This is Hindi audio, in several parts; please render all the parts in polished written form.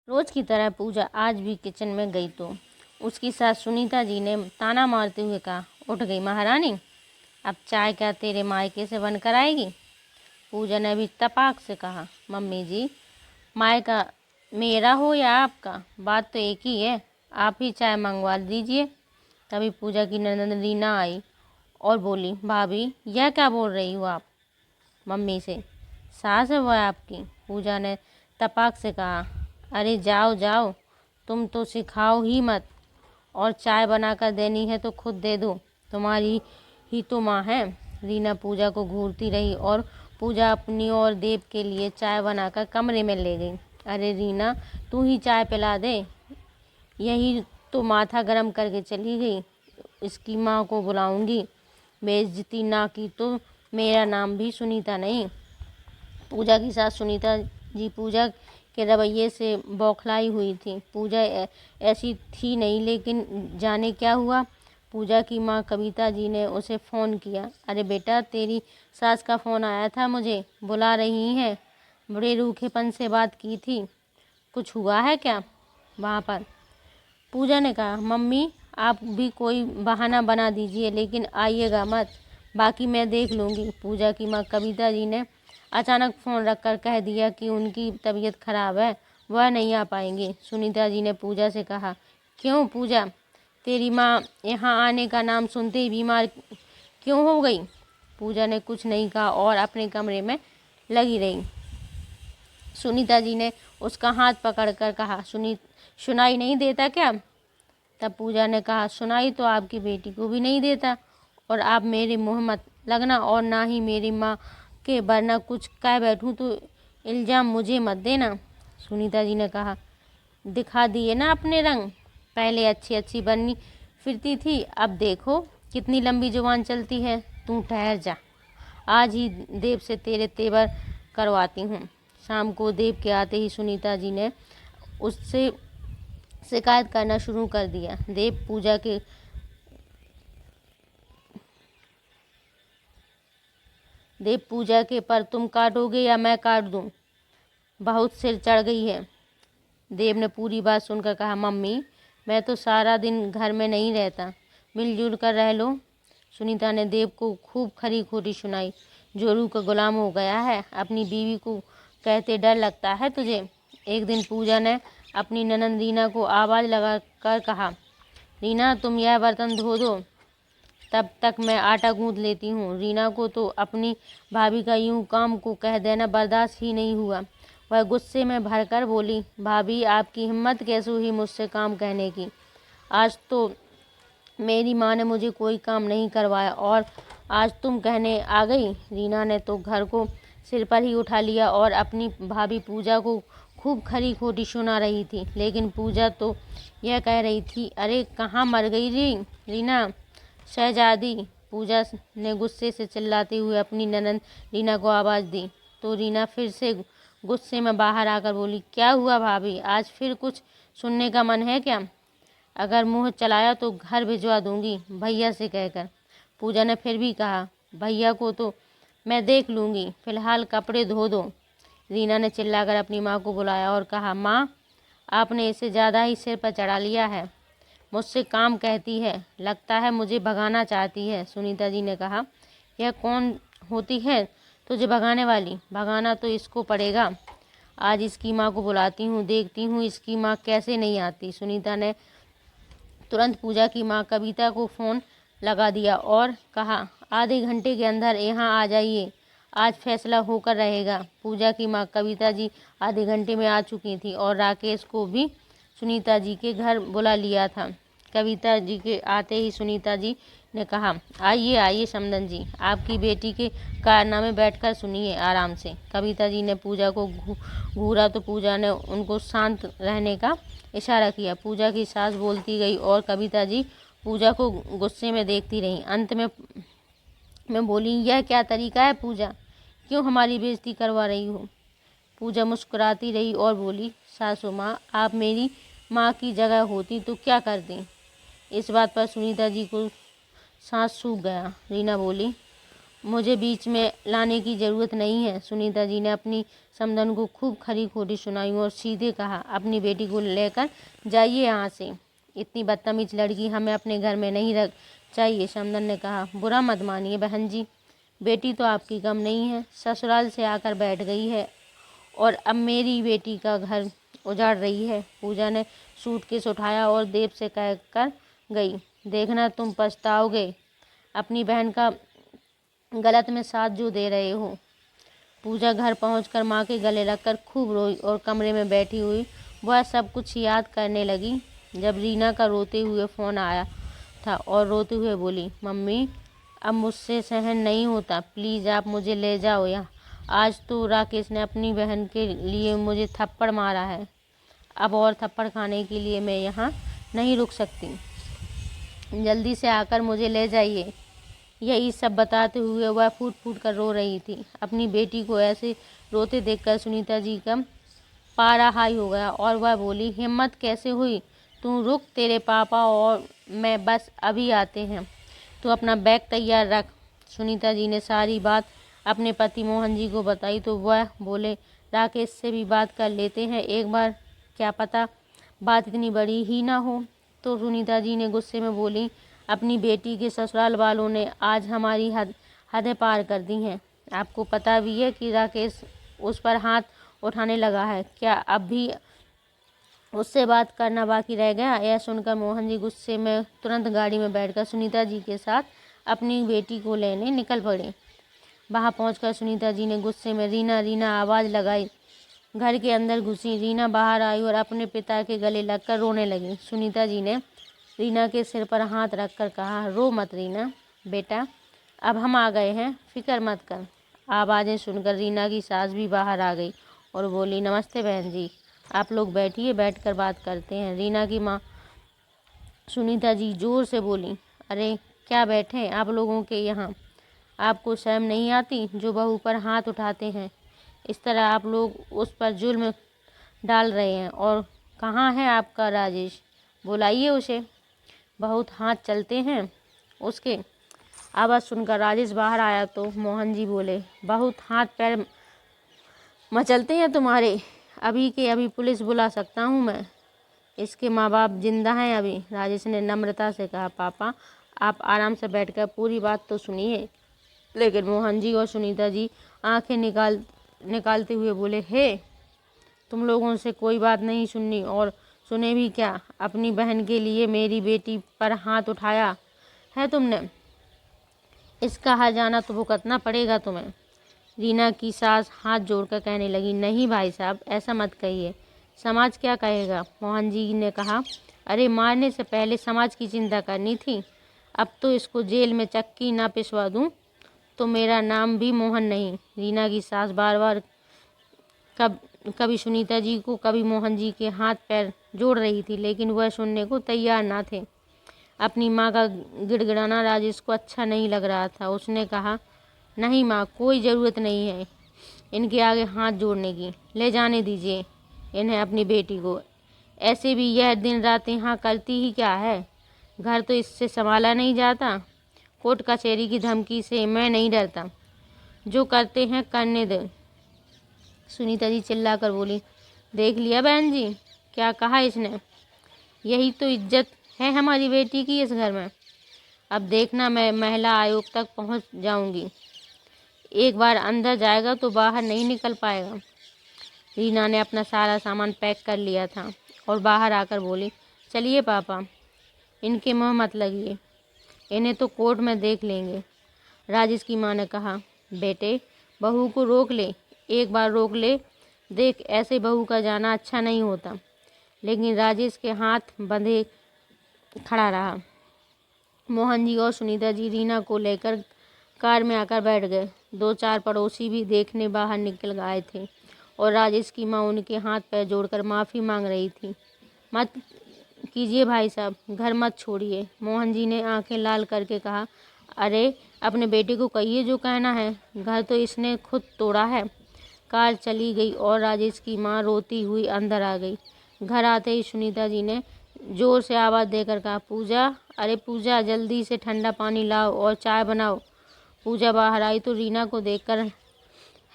रोज की तरह पूजा आज भी किचन में गई तो उसकी सास सुनीता जी ने ताना मारते हुए कहा, उठ गई महारानी, अब चाय क्या तेरे मायके से बनकर आएगी। पूजा ने भी तपाक से कहा, मम्मी जी, मायका मेरा हो या आपका, बात तो एक ही है, आप ही चाय मंगवा दीजिए। तभी पूजा की ननद रीना आई और बोली, भाभी यह क्या बोल रही हो आप मम्मी से, सास है वह आपकी। पूजा ने तपाक से कहा, अरे जाओ जाओ, तुम तो सिखाओ ही मत, और चाय बनाकर देनी है तो खुद दे दो, तुम्हारी ही तो माँ है। रीना पूजा को घूरती रही और पूजा अपनी और देव के लिए चाय बनाकर कमरे में ले गई। अरे रीना, तू ही चाय पिला दे, यही तो माथा गरम करके चली गई, इसकी माँ को बुलाऊंगी, बेइज्जती ना की तो मेरा नाम भी सुनीता नहीं। पूजा की सास सुनीता जी पूजा के रवैये से बौखलाई हुई थी। पूजा ऐसी थी नहीं, लेकिन जाने क्या हुआ, पूजा की माँ कविता जी ने उसे फ़ोन किया। अरे बेटा, तेरी सास का फ़ोन आया था, मुझे बुला रही हैं, बड़े रूखेपन से बात की थी, कुछ हुआ है क्या वहाँ पर। पूजा ने कहा, मम्मी आप भी कोई बहाना बना दीजिए, लेकिन आइएगा मत, बाकी मैं देख लूँगी। पूजा की माँ कविता जी ने अचानक फ़ोन रखकर कह दिया कि उनकी तबीयत खराब है, वह नहीं आ पाएंगे। सुनीता जी ने पूजा से कहा, क्यों पूजा, तेरी माँ यहाँ आने का नाम सुनते ही बीमार क्यों हो गई। पूजा ने कुछ नहीं कहा और अपने कमरे में लगी रही। सुनीता जी ने उसका हाथ पकड़कर कहा, सुनाई नहीं देता क्या। तब पूजा ने कहा, सुनाई तो आपकी बेटी को भी नहीं देता, और आप मेरे मुँह मत लगना और ना ही मेरी माँ के, वरना कुछ कह बैठूं तो इल्ज़ाम मुझे मत देना। सुनीता जी ने कहा, दिखा दिए ना अपने रंग, पहले अच्छी अच्छी बनी फिरती थी, अब देखो कितनी लंबी जुबान चलती है। तू ठहर जा, आज ही देव से तेरे तेवर करवाती हूँ। शाम को देव के आते ही सुनीता जी ने उससे शिकायत करना शुरू कर दिया। देव पूजा के पर तुम काटोगे या मैं काट दूं, बहुत सिर चढ़ गई है। देव ने पूरी बात सुनकर कहा, मम्मी मैं तो सारा दिन घर में नहीं रहता, मिलजुल कर रह लो। सुनीता ने देव को खूब खरी खोटी सुनाई, जोरू का गुलाम हो गया है, अपनी बीवी को कहते डर लगता है तुझे। एक दिन पूजा ने अपनी ननद रीना को आवाज़ लगा कर कहा, रीना तुम यह बर्तन धो दो, तब तक मैं आटा गूँथ लेती हूँ। रीना को तो अपनी भाभी का यूं काम को कह देना बर्दाश्त ही नहीं हुआ। वह गुस्से में भरकर बोली, भाभी आपकी हिम्मत कैसे हुई मुझसे काम कहने की, आज तो मेरी माँ ने मुझे कोई काम नहीं करवाया और आज तुम कहने आ गई। रीना ने तो घर को सिर पर ही उठा लिया और अपनी भाभी पूजा को खूब खरी खोटी सुना रही थी, लेकिन पूजा तो यह कह रही थी, अरे कहाँ मर गई रीना शहजादी। पूजा ने गुस्से से चिल्लाते हुए अपनी ननद रीना को आवाज़ दी, तो रीना फिर से गुस्से में बाहर आकर बोली, क्या हुआ भाभी, आज फिर कुछ सुनने का मन है क्या, अगर मुँह चलाया तो घर भिजवा दूंगी भैया से कहकर। पूजा ने फिर भी कहा, भैया को तो मैं देख लूँगी, फ़िलहाल कपड़े धो दो। रीना ने चिल्लाकर अपनी माँ को बुलाया और कहा, माँ आपने इसे ज़्यादा ही सिर पर चढ़ा लिया है, मुझसे काम कहती है, लगता है मुझे भगाना चाहती है। सुनीता जी ने कहा, यह कौन होती है तुझे भगाने वाली, भगाना तो इसको पड़ेगा, आज इसकी माँ को बुलाती हूँ, देखती हूँ इसकी माँ कैसे नहीं आती। सुनीता ने तुरंत पूजा की माँ कविता को फ़ोन लगा दिया और कहा, आधे घंटे के अंदर यहाँ आ जाइए, आज फैसला होकर रहेगा। पूजा की माँ कविता जी आधे घंटे में आ चुकी थी और राकेश को भी सुनीता जी के घर बुला लिया था। कविता जी के आते ही सुनीता जी ने कहा, आइए आइए समधन जी, आपकी बेटी के कारनामे बैठकर सुनिए आराम से। कविता जी ने पूजा को घूरा तो पूजा ने उनको शांत रहने का इशारा किया। पूजा की सास बोलती गई और कविता जी पूजा को गुस्से में देखती रहीं। अंत में मैं बोली, यह क्या तरीका है पूजा, क्यों हमारी बेइज्जती करवा रही हो। पूजा मुस्कुराती रही और बोली, सासू माँ आप मेरी माँ की जगह होती तो क्या करती। इस बात पर सुनीता जी को सांस सूख गया। रीना बोली, मुझे बीच में लाने की ज़रूरत नहीं है। सुनीता जी ने अपनी समधन को खूब खरी खोटी सुनाई और सीधे कहा, अपनी बेटी को लेकर जाइए यहाँ से। इतनी बदतमीज लड़की हमें अपने घर में नहीं रख चाहिए। समधन ने कहा, बुरा मत मानिए बहन जी, बेटी तो आपकी कम नहीं है, ससुराल से आकर बैठ गई है और अब मेरी बेटी का घर उजाड़ रही है। पूजा ने सूटकेस उठाया और देव से कहकर गई, देखना तुम पछताओगे अपनी बहन का गलत में साथ जो दे रहे हो। पूजा घर पहुंचकर माँ के गले लगकर खूब रोई और कमरे में बैठी हुई वह सब कुछ याद करने लगी। जब रीना का रोते हुए फ़ोन आया था और रोते हुए बोली, मम्मी अब मुझसे सहन नहीं होता, प्लीज़ आप मुझे ले जाओ यहाँ। आज तो राकेश ने अपनी बहन के लिए मुझे थप्पड़ मारा है, अब और थप्पड़ खाने के लिए मैं यहाँ नहीं रुक सकती, जल्दी से आकर मुझे ले जाइए। यही सब बताते हुए वह फूट फूट कर रो रही थी। अपनी बेटी को ऐसे रोते देखकर सुनीता जी का पारा हाई हो गया और वह बोली, हिम्मत कैसे हुई, तू रुक, तेरे पापा और मैं बस अभी आते हैं, तू अपना बैग तैयार रख। सुनीता जी ने सारी बात अपने पति मोहन जी को बताई तो वह बोले, राकेश से भी बात कर लेते हैं एक बार, क्या पता बात इतनी बड़ी ही ना हो। तो सुनीता जी ने गुस्से में बोली, अपनी बेटी के ससुराल वालों ने आज हमारी हदें पार कर दी हैं। आपको पता भी है कि राकेश उस पर हाथ उठाने लगा है, क्या अब भी उससे बात करना बाकी रह गया? यह सुनकर मोहन जी गुस्से में तुरंत गाड़ी में बैठकर सुनीता जी के साथ अपनी बेटी को लेने निकल पड़े। वहां पहुंचकर सुनीता जी ने गुस्से में रीना रीना आवाज़ लगाई। घर के अंदर घुसी। रीना बाहर आई और अपने पिता के गले लगकर रोने लगी। सुनीता जी ने रीना के सिर पर हाथ रखकर कहा, रो मत रीना बेटा, अब हम आ गए हैं, फिक्र मत कर। आवाज़ें सुनकर रीना की सास भी बाहर आ गई और बोली, नमस्ते बहन जी, आप लोग बैठिए, बैठकर बात करते हैं। रीना की माँ सुनीता जी जोर से बोली, अरे क्या बैठे आप लोगों के यहाँ, आपको शर्म नहीं आती जो बहू पर हाथ उठाते हैं? इस तरह आप लोग उस पर जुल्म डाल रहे हैं। और कहाँ है आपका राजेश, बुलाइए उसे, बहुत हाथ चलते हैं उसके। आवाज़ सुनकर राजेश बाहर आया तो मोहन जी बोले, बहुत हाथ पैर मचलते हैं तुम्हारे, अभी के अभी पुलिस बुला सकता हूँ मैं, इसके माँ बाप जिंदा हैं अभी। राजेश ने नम्रता से कहा, पापा आप आराम से बैठकर पूरी बात तो सुनिए। लेकिन मोहन जी और सुनीता जी आंखें निकालते हुए बोले, हे तुम लोगों से कोई बात नहीं सुननी, और सुने भी क्या, अपनी बहन के लिए मेरी बेटी पर हाथ उठाया है तुमने, इसका हर्जाना तो भुगतना पड़ेगा तुम्हें। रीना की सास हाथ जोड़कर कहने लगी, नहीं भाई साहब ऐसा मत कहिए, समाज क्या कहेगा। मोहन जी ने कहा, अरे मारने से पहले समाज की चिंता करनी थी, अब तो इसको जेल में चक्की ना पिसवा दूं तो मेरा नाम भी मोहन नहीं। रीना की सास बार बार कभी सुनीता जी को कभी मोहन जी के हाथ पैर जोड़ रही थी, लेकिन वह सुनने को तैयार ना थे। अपनी माँ का गिड़गिड़ाना राजेश को अच्छा नहीं लग रहा था। उसने कहा, नहीं माँ, कोई ज़रूरत नहीं है इनके आगे हाथ जोड़ने की, ले जाने दीजिए इन्हें अपनी बेटी को, ऐसे भी यह दिन रात यहाँ करती ही क्या है, घर तो इससे संभाला नहीं जाता, कोर्ट कचहरी की धमकी से मैं नहीं डरता, जो करते हैं करने दे। सुनीता जी चिल्लाकर बोली, देख लिया बहन जी, क्या कहा इसने, यही तो इज्जत है हमारी बेटी की इस घर में, अब देखना मैं महिला आयोग तक पहुंच जाऊंगी, एक बार अंदर जाएगा तो बाहर नहीं निकल पाएगा। रीना ने अपना सारा सामान पैक कर लिया था और बाहर आकर बोली, चलिए पापा, इनके मुँह मत लगिए, इन्हें तो कोर्ट में देख लेंगे। राजेश की माँ ने कहा, बेटे बहू को रोक ले, एक बार रोक ले देख, ऐसे बहू का जाना अच्छा नहीं होता। लेकिन राजेश के हाथ बंधे खड़ा रहा। मोहन जी और सुनीता जी रीना को लेकर कार में आकर बैठ गए। दो चार पड़ोसी भी देखने बाहर निकल आए थे और राजेश की माँ उनके हाथ पैर जोड़कर माफ़ी मांग रही थी। मत कीजिए भाई साहब, घर मत छोड़िए। मोहन जी ने आंखें लाल करके कहा, अरे अपने बेटे को कहिए जो कहना है, घर तो इसने खुद तोड़ा है। कार चली गई और राजेश की माँ रोती हुई अंदर आ गई। घर आते ही सुनीता जी ने जोर से आवाज़ देकर कहा, पूजा, अरे पूजा, जल्दी से ठंडा पानी लाओ और चाय बनाओ। पूजा बाहर आई तो रीना को देखकर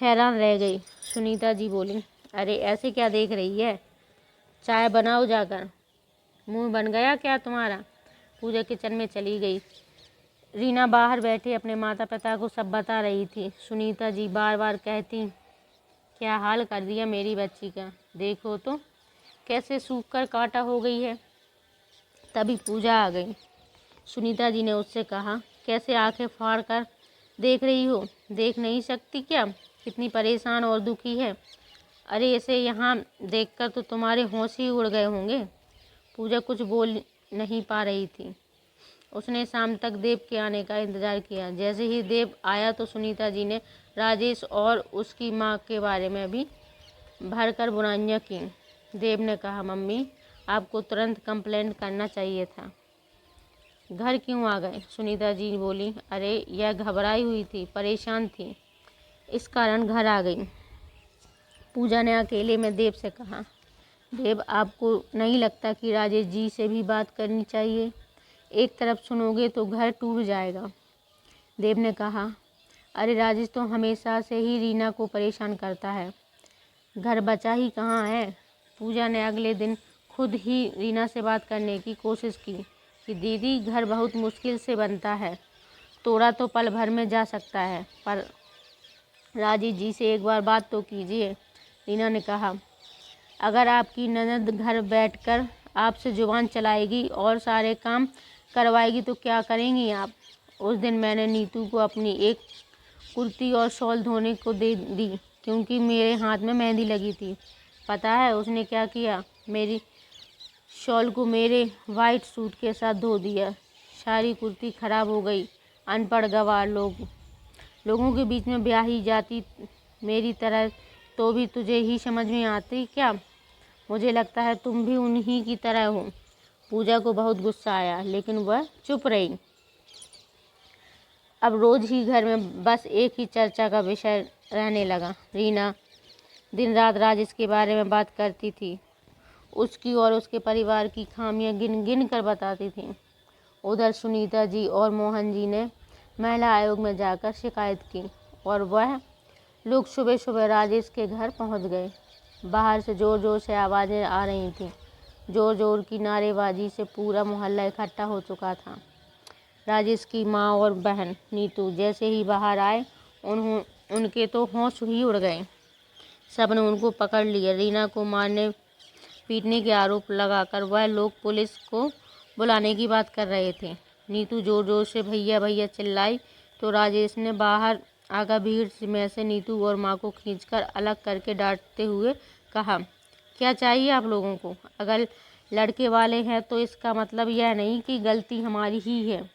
हैरान रह गई। सुनीता जी बोली, अरे ऐसे क्या देख रही है, चाय बनाओ जाकर, मुंह बन गया क्या तुम्हारा। पूजा किचन में चली गई। रीना बाहर बैठे अपने माता पिता को सब बता रही थी। सुनीता जी बार बार कहती, क्या हाल कर दिया मेरी बच्ची का, देखो तो कैसे सूख कर कांटा हो गई है। तभी पूजा आ गई। सुनीता जी ने उससे कहा, कैसे आंखें फाड़ कर देख रही हो, देख नहीं सकती क्या कितनी परेशान और दुखी है। अरे इसे यहाँ देखकर तो तुम्हारे होश ही उड़ गए होंगे। पूजा कुछ बोल नहीं पा रही थी। उसने शाम तक देव के आने का इंतज़ार किया। जैसे ही देव आया तो सुनीता जी ने राजेश और उसकी माँ के बारे में भी भरकर बुराइयाँ की। देव ने कहा, मम्मी आपको तुरंत कंप्लेंट करना चाहिए था। घर क्यों आ गए? सुनीता जी बोली, अरे यह घबराई हुई थी, परेशान थी, इस कारण घर आ गई। पूजा ने अकेले में देव से कहा, देव आपको नहीं लगता कि राजेश जी से भी बात करनी चाहिए? एक तरफ सुनोगे तो घर टूट जाएगा। देव ने कहा, अरे राजेश तो हमेशा से ही रीना को परेशान करता है, घर बचा ही कहाँ है। पूजा ने अगले दिन खुद ही रीना से बात करने की कोशिश की कि दीदी घर बहुत मुश्किल से बनता है, तोड़ा तो पल भर में जा सकता है, पर राजेश जी से एक बार बात तो कीजिए। रीना ने कहा, अगर आपकी ननद घर बैठकर आपसे जुबान चलाएगी और सारे काम करवाएगी तो क्या करेंगी आप? उस दिन मैंने नीतू को अपनी एक कुर्ती और शॉल धोने को दे दी क्योंकि मेरे हाथ में मेहंदी लगी थी। पता है उसने क्या किया? मेरी शॉल को मेरे वाइट सूट के साथ धो दिया। सारी कुर्ती खराब हो गई। अनपढ़ गवार लोगों के बीच में ब्याही जाती मेरी तरह तो भी तुझे ही समझ में आती क्या? मुझे लगता है तुम भी उन्हीं की तरह हो। पूजा को बहुत गुस्सा आया लेकिन वह चुप रही। अब रोज ही घर में बस एक ही चर्चा का विषय रहने लगा। रीना दिन रात राजेश के बारे में बात करती थी, उसकी और उसके परिवार की खामियां गिन गिन कर बताती थी। उधर सुनीता जी और मोहन जी ने महिला आयोग में जाकर शिकायत की और वह लोग सुबह सुबह राजेश के घर पहुंच गए। बाहर से जोर जोर से आवाज़ें आ रही थीं। जोर जोर की नारेबाजी से पूरा मोहल्ला इकट्ठा हो चुका था। राजेश की माँ और बहन नीतू जैसे ही बाहर आए उनके तो होश ही उड़ गए। सब ने उनको पकड़ लिया। रीना को मारने पीटने के आरोप लगाकर वह लोग पुलिस को बुलाने की बात कर रहे थे। नीतू जोर जोर से भैया भैया चिल्लाई तो राजेश ने बाहर आकर भीड़ में से नीतू और माँ को खींचकर अलग करके डांटते हुए कहा, क्या चाहिए आप लोगों को? अगर लड़के वाले हैं तो इसका मतलब यह नहीं कि गलती हमारी ही है।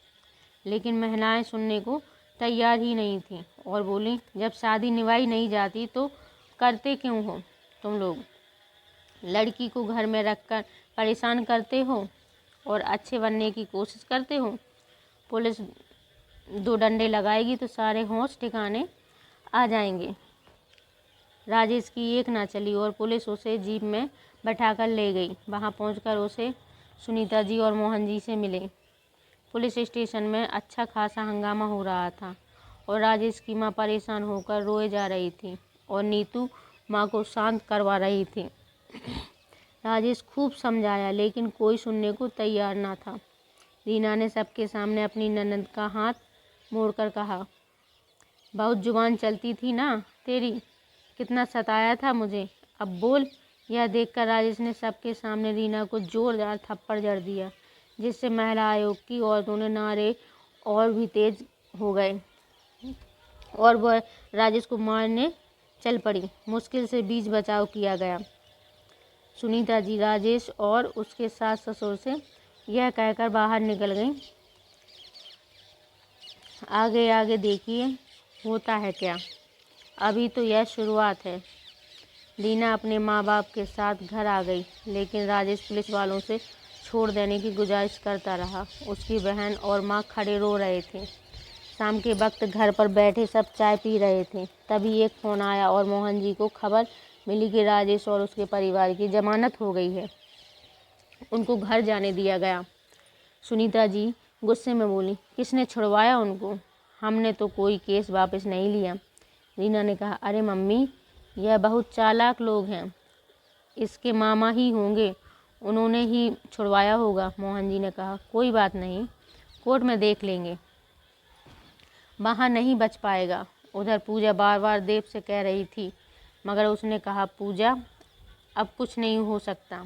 लेकिन महिलाएं सुनने को तैयार ही नहीं थीं और बोली, जब शादी निभाई नहीं जाती तो करते क्यों हो तुम लोग? लड़की को घर में रखकर परेशान करते हो और अच्छे बनने की कोशिश करते हो। पुलिस दो डंडे लगाएगी तो सारे होश ठिकाने आ जाएंगे। राजेश की एक ना चली और पुलिस उसे जीप में बैठाकर ले गई। वहां पहुंचकर उसे सुनीता जी और मोहन जी से मिले। पुलिस स्टेशन में अच्छा खासा हंगामा हो रहा था और राजेश की माँ परेशान होकर रोए जा रही थी और नीतू माँ को शांत करवा रही थी। राजेश खूब समझाया लेकिन कोई सुनने को तैयार ना था। रीना ने सबके सामने अपनी ननद का हाथ मोड़कर कहा, बहुत जुबान चलती थी ना तेरी, कितना सताया था मुझे, अब बोल। यह देखकर राजेश ने सबके सामने रीना को जोरदार थप्पड़ जड़ दिया जिससे महिला आयोग की औरतों ने नारे और भी तेज हो गए और वह राजेश को मारने चल पड़ी। मुश्किल से बीच बचाव किया गया। सुनीता जी राजेश और उसके सास ससुर से यह कहकर बाहर निकल गई, आगे आगे देखिए होता है क्या, अभी तो यह शुरुआत है। रीना अपने माँ बाप के साथ घर आ गई लेकिन राजेश पुलिस वालों से छोड़ देने की गुजारिश करता रहा। उसकी बहन और माँ खड़े रो रहे थे। शाम के वक्त घर पर बैठे सब चाय पी रहे थे। तभी एक फ़ोन आया और मोहन जी को खबर मिली कि राजेश और उसके परिवार की जमानत हो गई है, उनको घर जाने दिया गया। सुनीता जी गुस्से में बोली, किसने छुड़वाया उनको? हमने तो कोई केस वापस नहीं लिया। रीना ने कहा, अरे मम्मी, यह बहुत चालाक लोग हैं, इसके मामा ही होंगे, उन्होंने ही छुड़वाया होगा। मोहन जी ने कहा, कोई बात नहीं, कोर्ट में देख लेंगे, वहाँ नहीं बच पाएगा। उधर पूजा बार बार देव से कह रही थी, मगर उसने कहा, पूजा अब कुछ नहीं हो सकता,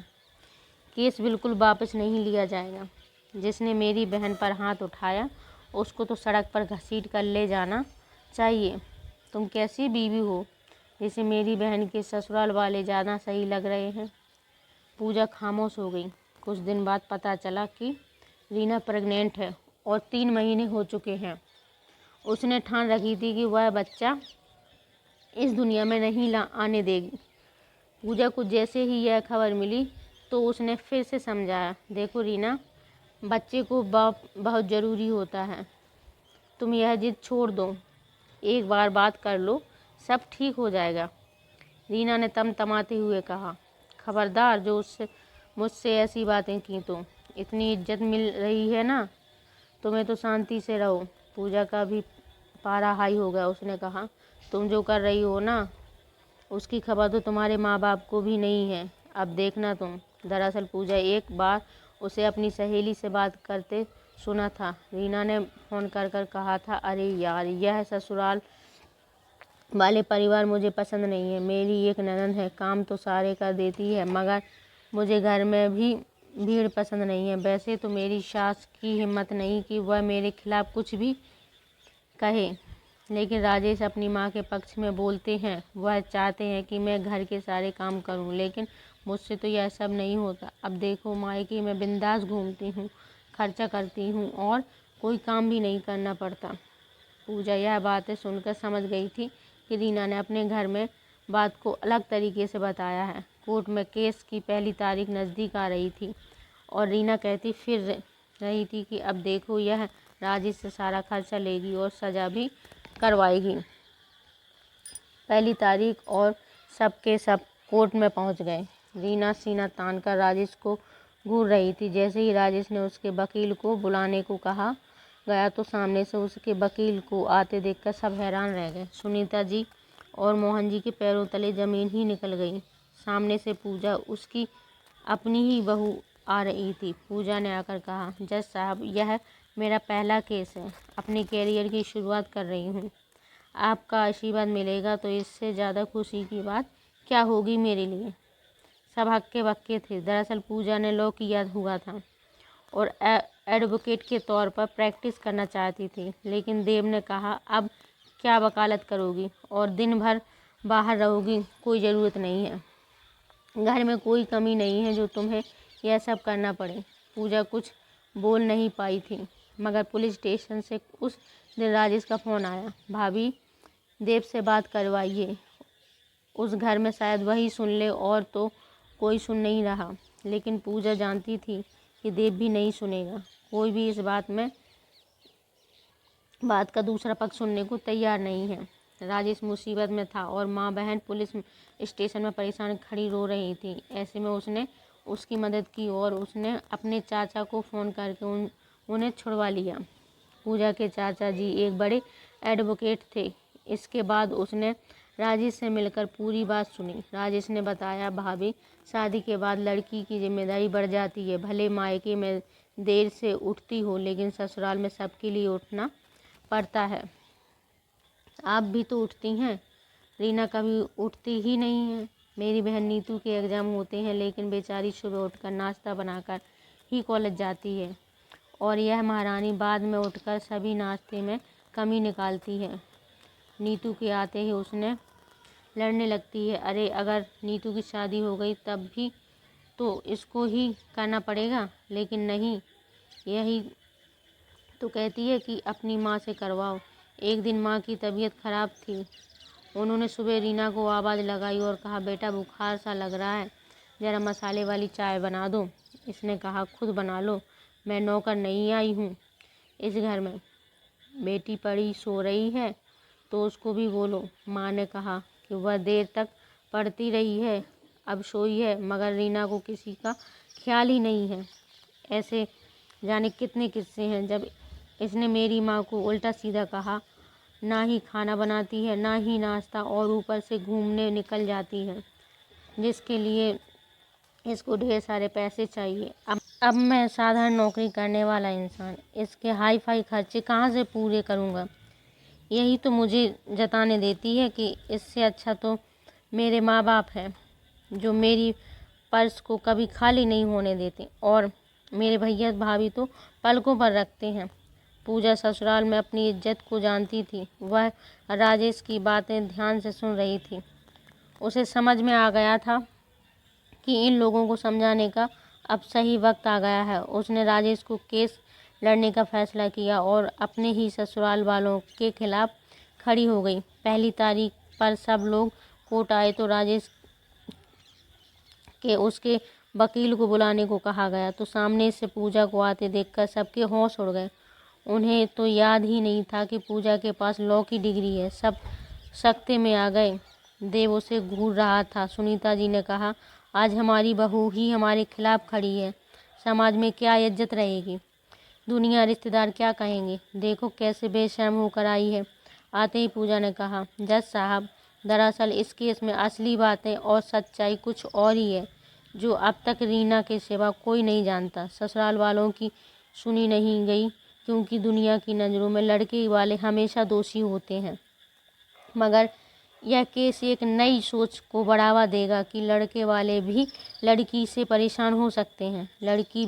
केस बिल्कुल वापस नहीं लिया जाएगा। जिसने मेरी बहन पर हाथ उठाया उसको तो सड़क पर घसीट कर ले जाना चाहिए। तुम कैसी बीवी हो जिसे मेरी बहन के ससुराल वाले ज़्यादा सही लग रहे हैं। पूजा खामोश हो गई। कुछ दिन बाद पता चला कि रीना प्रेग्नेंट है और 3 महीने हो चुके हैं। उसने ठान रखी थी कि वह बच्चा इस दुनिया में नहीं आने देगी। पूजा को जैसे ही यह खबर मिली तो उसने फिर से समझाया, देखो रीना, बच्चे को बाप बहुत ज़रूरी होता है, तुम यह जिद छोड़ दो, एक बार बात कर लो, सब ठीक हो जाएगा। रीना ने तमतमाते हुए कहा, खबरदार जो मुझसे ऐसी बातें की तो, इतनी इज्जत मिल रही है ना, तुम्हें तो शांति से रहो। पूजा का भी पारा हाई हो गया। उसने कहा, तुम जो कर रही हो ना, उसकी खबर तो तुम्हारे माँ बाप को भी नहीं है, अब देखना तुम। दरअसल पूजा एक बार उसे अपनी सहेली से बात करते सुना था। रीना ने फ़ोन कर कर कहा था, अरे यार, यह ससुराल वाले परिवार मुझे पसंद नहीं है। मेरी एक ननद है, काम तो सारे कर देती है, मगर मुझे घर में भी भीड़ पसंद नहीं है। वैसे तो मेरी सास की हिम्मत नहीं कि वह मेरे खिलाफ कुछ भी कहे, लेकिन राजेश अपनी माँ के पक्ष में बोलते हैं। वह चाहते हैं कि मैं घर के सारे काम करूं, लेकिन मुझसे तो यह सब नहीं होता। अब देखो, मायके में बिंदास घूमती हूँ, खर्चा करती हूँ और कोई काम भी नहीं करना पड़ता। पूजा यह बातें सुनकर समझ गई थी कि रीना ने अपने घर में बात को अलग तरीके से बताया है। कोर्ट में केस की पहली तारीख नज़दीक आ रही थी और रीना कहती फिर रही थी कि अब देखो, यह राजेश से सारा खर्चा लेगी और सज़ा भी करवाएगी। पहली तारीख और सब के सब कोर्ट में पहुंच गए। रीना सीना तान कर राजेश को घूर रही थी। जैसे ही राजेश ने उसके वकील को बुलाने को कहा गया तो सामने से उसके वकील को आते देखकर सब हैरान रह गए। सुनीता जी और मोहन जी के पैरों तले ज़मीन ही निकल गई। सामने से पूजा, उसकी अपनी ही बहू, आ रही थी। पूजा ने आकर कहा, जज साहब, यह मेरा पहला केस है, अपने कैरियर की शुरुआत कर रही हूँ, आपका आशीर्वाद मिलेगा तो इससे ज़्यादा खुशी की बात क्या होगी मेरे लिए। सब हक्के बक्के थे। दरअसल पूजा ने लॉ किया हुआ था और एडवोकेट के तौर पर प्रैक्टिस करना चाहती थी, लेकिन देव ने कहा, अब क्या वकालत करोगी और दिन भर बाहर रहोगी, कोई ज़रूरत नहीं है, घर में कोई कमी नहीं है जो तुम्हें यह सब करना पड़े। पूजा कुछ बोल नहीं पाई थी, मगर पुलिस स्टेशन से उस दिन राजेश का फ़ोन आया, भाभी, देव से बात करवाइए, उस घर में शायद वही सुन ले, और तो कोई सुन नहीं रहा। लेकिन पूजा जानती थी कि देव भी नहीं सुनेगा। कोई भी इस बात का दूसरा पक्ष सुनने को तैयार नहीं है। राजेश मुसीबत में था और माँ बहन पुलिस स्टेशन में परेशान खड़ी रो रही थी। ऐसे में उसने उसकी मदद की और उसने अपने चाचा को फ़ोन करके उन्हें छुड़वा लिया। पूजा के चाचा जी एक बड़े एडवोकेट थे। इसके बाद उसने राजेश से मिलकर पूरी बात सुनी। राजेश ने बताया, भाभी, शादी के बाद लड़की की जिम्मेदारी बढ़ जाती है। भले मायके में देर से उठती हो, लेकिन ससुराल में सबके लिए उठना पड़ता है। आप भी तो उठती हैं। रीना कभी उठती ही नहीं है। मेरी बहन नीतू के एग्ज़ाम होते हैं, लेकिन बेचारी सुबह उठकर नाश्ता बनाकर ही कॉलेज जाती है, और यह महारानी बाद में उठकर सभी नाश्ते में कमी निकालती है। नीतू के आते ही उसने लड़ने लगती है। अरे, अगर नीतू की शादी हो गई तब भी तो इसको ही करना पड़ेगा, लेकिन नहीं, यही तो कहती है कि अपनी माँ से करवाओ। एक दिन माँ की तबीयत खराब थी। उन्होंने सुबह रीना को आवाज़ लगाई और कहा, बेटा, बुखार सा लग रहा है, ज़रा मसाले वाली चाय बना दो। इसने कहा, खुद बना लो, मैं नौकर नहीं आई हूँ इस घर में। बेटी पड़ी सो रही है तो उसको भी बोलो। माँ ने कहा कि वह देर तक पढ़ती रही है, अब सोई है, मगर रीना को किसी का ख्याल ही नहीं है। ऐसे जाने कितने किस्से हैं। जब इसने मेरी माँ को उल्टा सीधा कहा ना ही खाना बनाती है, ना ही नाश्ता, और ऊपर से घूमने निकल जाती है, जिसके लिए इसको ढेर सारे पैसे चाहिए। अब मैं साधारण नौकरी करने वाला इंसान इसके हाई फाई खर्चे कहाँ से पूरे करूँगा। यही तो मुझे जताने देती है कि इससे अच्छा तो मेरे माँ बाप हैं, जो मेरी पर्स को कभी खाली नहीं होने देते, और मेरे भैया भाभी तो पलकों पर रखते हैं। पूजा ससुराल में अपनी इज्जत को जानती थी। वह राजेश की बातें ध्यान से सुन रही थी। उसे समझ में आ गया था कि इन लोगों को समझाने का अब सही वक्त आ गया है। उसने राजेश को केस लड़ने का फैसला किया और अपने ही ससुराल वालों के खिलाफ खड़ी हो गई। पहली तारीख पर सब लोग कोर्ट आए तो राजेश के उसके वकील को बुलाने को कहा गया, तो सामने से पूजा को आते देखकर सबके होश उड़ गए। उन्हें तो याद ही नहीं था कि पूजा के पास लॉ की डिग्री है। सब सकते में आ गए। देव उसे घूर रहा था। सुनीता जी ने कहा, आज हमारी बहू ही हमारे खिलाफ खड़ी है, समाज में क्या इज्जत रहेगी, दुनिया रिश्तेदार क्या कहेंगे, देखो कैसे बेशर्म होकर आई है। आते ही पूजा ने कहा, जज साहब, दरअसल इस केस में असली बातें और सच्चाई कुछ और ही है, जो अब तक रीना के सिवा कोई नहीं जानता। ससुराल वालों की सुनी नहीं गई, क्योंकि दुनिया की नज़रों में लड़के वाले हमेशा दोषी होते हैं। मगर यह केस एक नई सोच को बढ़ावा देगा कि लड़के वाले भी लड़की से परेशान हो सकते हैं, लड़की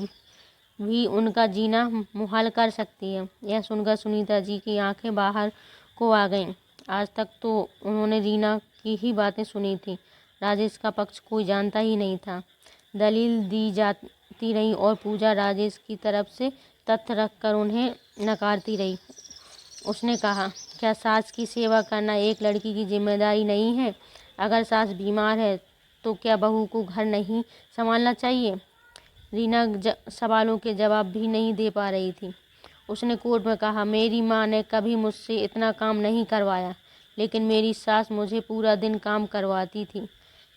भी उनका जीना मुहाल कर सकती है। यह सुनकर सुनीता जी की आंखें बाहर को आ गईं। आज तक तो उन्होंने रीना की ही बातें सुनी थी, राजेश का पक्ष कोई जानता ही नहीं था। दलील दी जाती रही और पूजा राजेश की तरफ से तथ्य रखकर उन्हें नकारती रही। उसने कहा, क्या सास की सेवा करना एक लड़की की जिम्मेदारी नहीं है? अगर सास बीमार है तो क्या बहू को घर नहीं संभालना चाहिए? रीना सवालों के जवाब भी नहीं दे पा रही थी। उसने कोर्ट में कहा, मेरी माँ ने कभी मुझसे इतना काम नहीं करवाया, लेकिन मेरी सास मुझे पूरा दिन काम करवाती थी।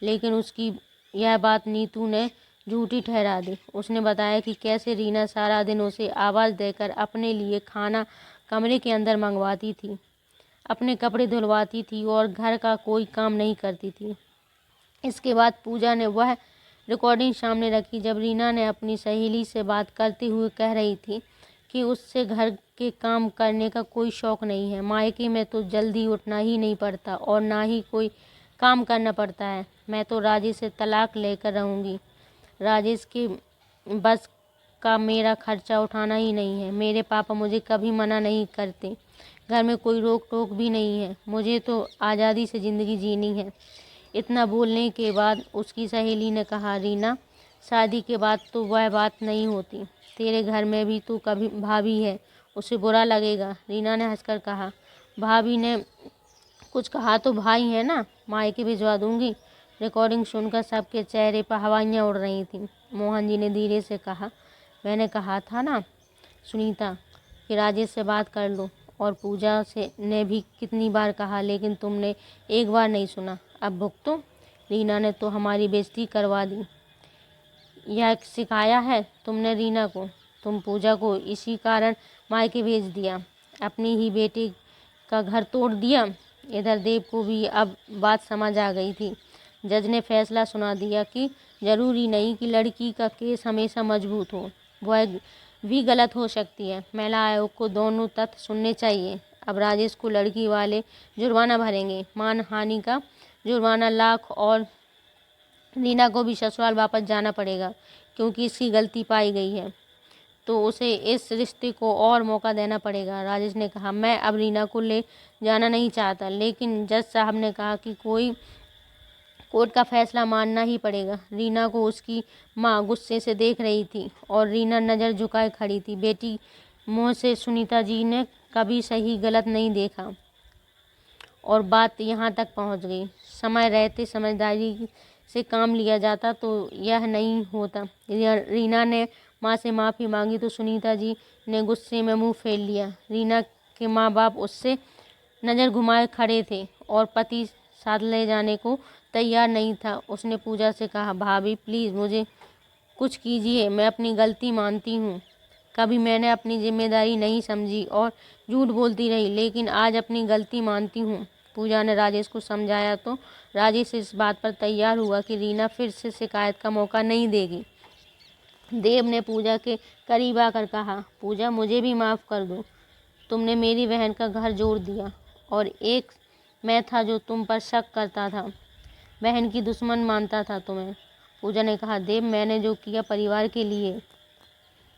लेकिन उसकी यह बात नीतू ने झूठी ठहरा दी। उसने बताया कि कैसे रीना सारा दिन उसे आवाज़ देकर अपने लिए खाना कमरे के अंदर मंगवाती थी, अपने कपड़े धुलवाती थी और घर का कोई काम नहीं करती थी। इसके बाद पूजा ने वह रिकॉर्डिंग सामने रखी जब रीना ने अपनी सहेली से बात करते हुए कह रही थी कि उससे घर के काम करने का कोई शौक़ नहीं है। मायके में तो जल्दी उठना ही नहीं पड़ता और ना ही कोई काम करना पड़ता है। मैं तो राजेश से तलाक लेकर रहूँगी। राजेश के बस का मेरा खर्चा उठाना ही नहीं है। मेरे पापा मुझे कभी मना नहीं करते। घर में कोई रोक टोक भी नहीं है। मुझे तो आज़ादी से ज़िंदगी जीनी है। इतना बोलने के बाद उसकी सहेली ने कहा, रीना, शादी के बाद तो वह बात नहीं होती। तेरे घर में भी तो कभी भाभी है, उसे बुरा लगेगा। रीना ने हंसकर कहा, भाभी ने कुछ कहा तो भाई है ना, मायके भिजवा दूंगी। रिकॉर्डिंग सुनकर सबके चेहरे पर हवाइयाँ उड़ रही थीं। मोहन जी ने धीरे से कहा, मैंने कहा था ना सुनीता कि राजेश से बात कर लो, और पूजा से ने भी कितनी बार कहा, लेकिन तुमने एक बार नहीं सुना। अब भुगतो। रीना ने तो हमारी बेइज्जती करवा दी। यह सिखाया है तुमने रीना को? तुम पूजा को इसी कारण मायके भेज दिया, अपनी ही बेटी का घर तोड़ दिया। इधर देव को भी अब बात समझ आ गई थी। जज ने फैसला सुना दिया कि ज़रूरी नहीं कि लड़की का केस हमेशा मजबूत हो, वह भी गलत हो सकती है। महिला आयोग को दोनों तथ्य सुनने चाहिए। अब राजेश को लड़की वाले जुर्माना भरेंगे, मानहानि का जुर्माना 1,00,000, और रीना को भी ससुराल वापस जाना पड़ेगा, क्योंकि इसकी गलती पाई गई है, तो उसे इस रिश्ते को और मौका देना पड़ेगा। राजेश ने कहा, मैं अब रीना को ले जाना नहीं चाहता, लेकिन जज साहब ने कहा कि कोई कोर्ट का फैसला मानना ही पड़ेगा। रीना को उसकी माँ गुस्से से देख रही थी और रीना नज़र झुकाए खड़ी थी। बेटी मुँह से सुनीता जी ने कभी सही गलत नहीं देखा और बात यहाँ तक पहुँच गई। समय रहते समझदारी से काम लिया जाता तो यह नहीं होता। रीना ने माँ से माफ़ी मांगी तो सुनीता जी ने गुस्से में मुंह फेर लिया। रीना के माँ बाप उससे नज़र घुमाए खड़े थे और पति साथ ले जाने को तैयार नहीं था। उसने पूजा से कहा, भाभी प्लीज़ मुझे कुछ कीजिए, मैं अपनी गलती मानती हूँ। कभी मैंने अपनी जिम्मेदारी नहीं समझी और झूठ बोलती रही, लेकिन आज अपनी गलती मानती हूँ। पूजा ने राजेश को समझाया तो राजेश इस बात पर तैयार हुआ कि रीना फिर से शिकायत का मौका नहीं देगी। देव ने पूजा के करीब आकर कहा, पूजा मुझे भी माफ़ कर दो। तुमने मेरी बहन का घर जोड़ दिया और एक मैं था जो तुम पर शक करता था, बहन की दुश्मन मानता था तुम्हें। पूजा ने कहा, देव मैंने जो किया परिवार के लिए।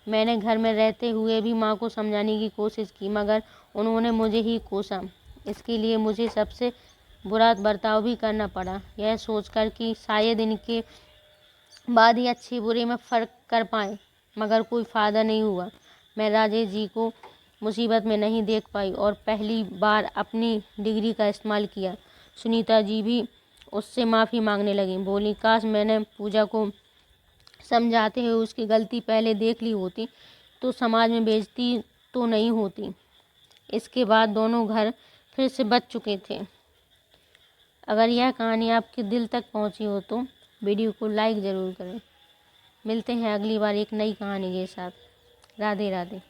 मैंने घर में रहते हुए भी माँ को समझाने की कोशिश की, मगर उन्होंने मुझे ही कोसा। इसके लिए मुझे सबसे बुरा बर्ताव भी करना पड़ा, यह सोचकर कि शायद इनके बाद ही अच्छे बुरे में फ़र्क कर पाए, मगर कोई फ़ायदा नहीं हुआ। मैं राजेश जी को मुसीबत में नहीं देख पाई और पहली बार अपनी डिग्री का इस्तेमाल किया। सुनीता जी भी उससे माफ़ी मांगने लगी, बोली, काश मैंने पूजा को समझाते हुए उसकी गलती पहले देख ली होती तो समाज में बेइज्जती तो नहीं होती। इसके बाद दोनों घर फिर से बच चुके थे। अगर यह कहानी आपके दिल तक पहुंची हो तो वीडियो को लाइक ज़रूर करें। मिलते हैं अगली बार एक नई कहानी के साथ। राधे राधे।